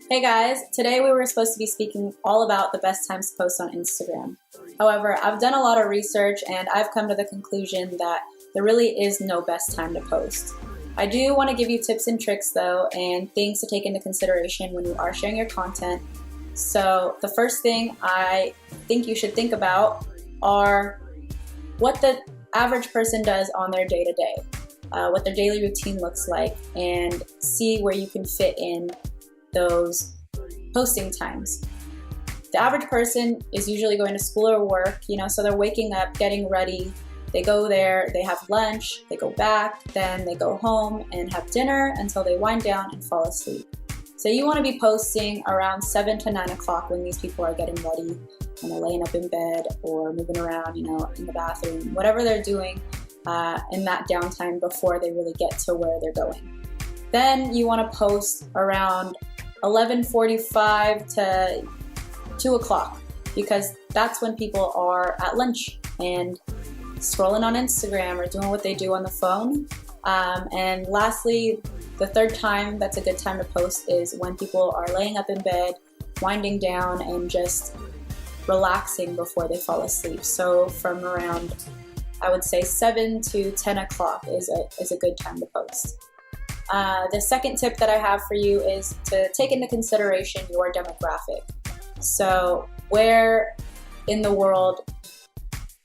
Hey guys, today we were supposed to be speaking all about the best times to post on Instagram. However, I've done a lot of research and I've come to the conclusion that there really is no best time to post. I do want to give you tips and tricks though, and things to take into consideration when you are sharing your content. So the first thing I think you should think about are what the average person does on their day-to-day, what their daily routine looks like, and see where you can fit in those posting times. The average person is usually going to school or work, so they're waking up, getting ready, they go there, they have lunch, they go back, then they go home and have dinner until they wind down and fall asleep. So you want to be posting around 7 to 9 o'clock when these people are getting ready and they're laying up in bed or moving around, in the bathroom, whatever they're doing in that downtime before they really get to where they're going. Then you want to post around 11:45 to 2 o'clock because that's when people are at lunch and scrolling on Instagram or doing what they do on the phone. And lastly, the third time that's a good time to post is when people are laying up in bed, winding down, and just relaxing before they fall asleep. So from around, I would say 7 to 10 o'clock is a good time to post. The second tip that I have for you is to take into consideration your demographic. So where in the world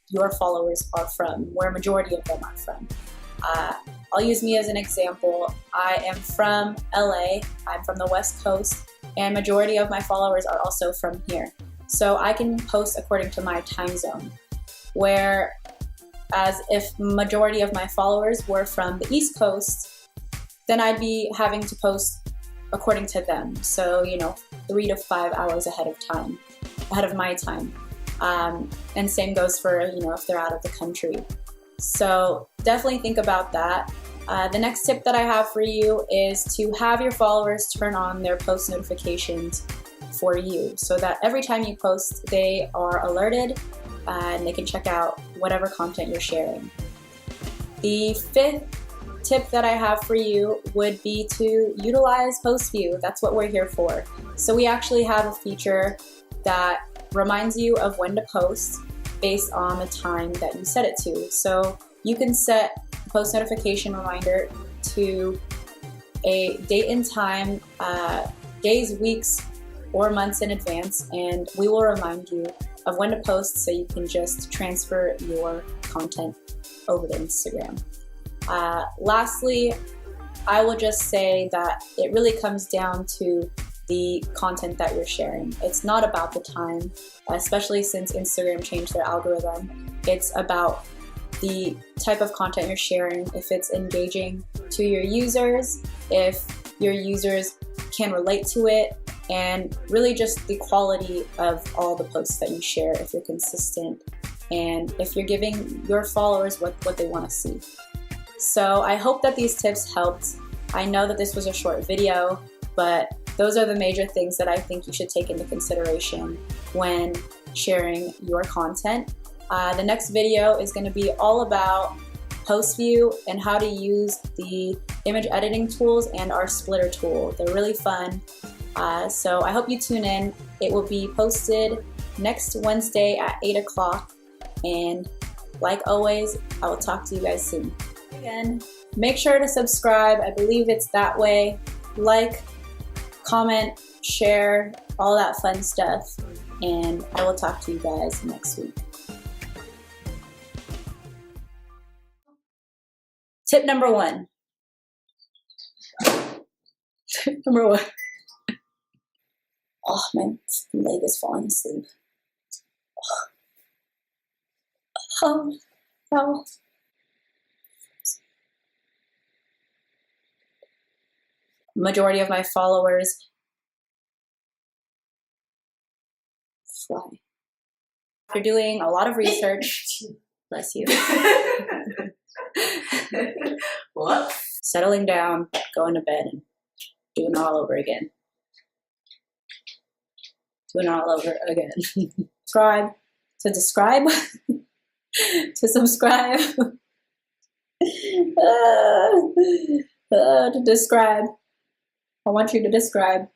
your followers are from, where a majority of them are from. I'll use me as an example. I am from LA, I'm from the West Coast, and majority of my followers are also from here. So I can post according to my time zone, whereas if majority of my followers were from the East Coast, then I'd be having to post according to them. So, 3 to 5 hours ahead of my time. And same goes for, if they're out of the country. So definitely think about that. The next tip that I have for you is to have your followers turn on their post notifications for you so that every time you post, they are alerted and they can check out whatever content you're sharing. The fifth tip that I have for you would be to utilize PostVu. That's what we're here for. So we actually have a feature that reminds you of when to post based on the time that you set it to. So you can set the post notification reminder to a date and time, days, weeks, or months in advance, and we will remind you of when to post so you can just transfer your content over to Instagram. Lastly, I will just say that it really comes down to the content that you're sharing. It's not about the time, especially since Instagram changed their algorithm. It's about the type of content you're sharing, if it's engaging to your users, if your users can relate to it, and really just the quality of all the posts that you share, if you're consistent, and if you're giving your followers what they want to see. So I hope that these tips helped. I know that this was a short video, but those are the major things that I think you should take into consideration when sharing your content. The next video is going to be all about PostVu and how to use the image editing tools and our splitter tool. They're really fun. So I hope you tune in. It will be posted next Wednesday at 8 o'clock. And like always, I will talk to you guys soon. Again, make sure to subscribe. I believe it's that way. Like, comment, share, all that fun stuff. And I will talk to you guys next week. Tip number 1. Tip number 1. Oh, my leg is falling asleep. Oh, no. Majority of my followers fly. After doing a lot of research, bless you. What? Settling down, going to bed, and doing it all over again. Doing it all over again. Subscribe. To describe. To subscribe. To describe. I want you to describe.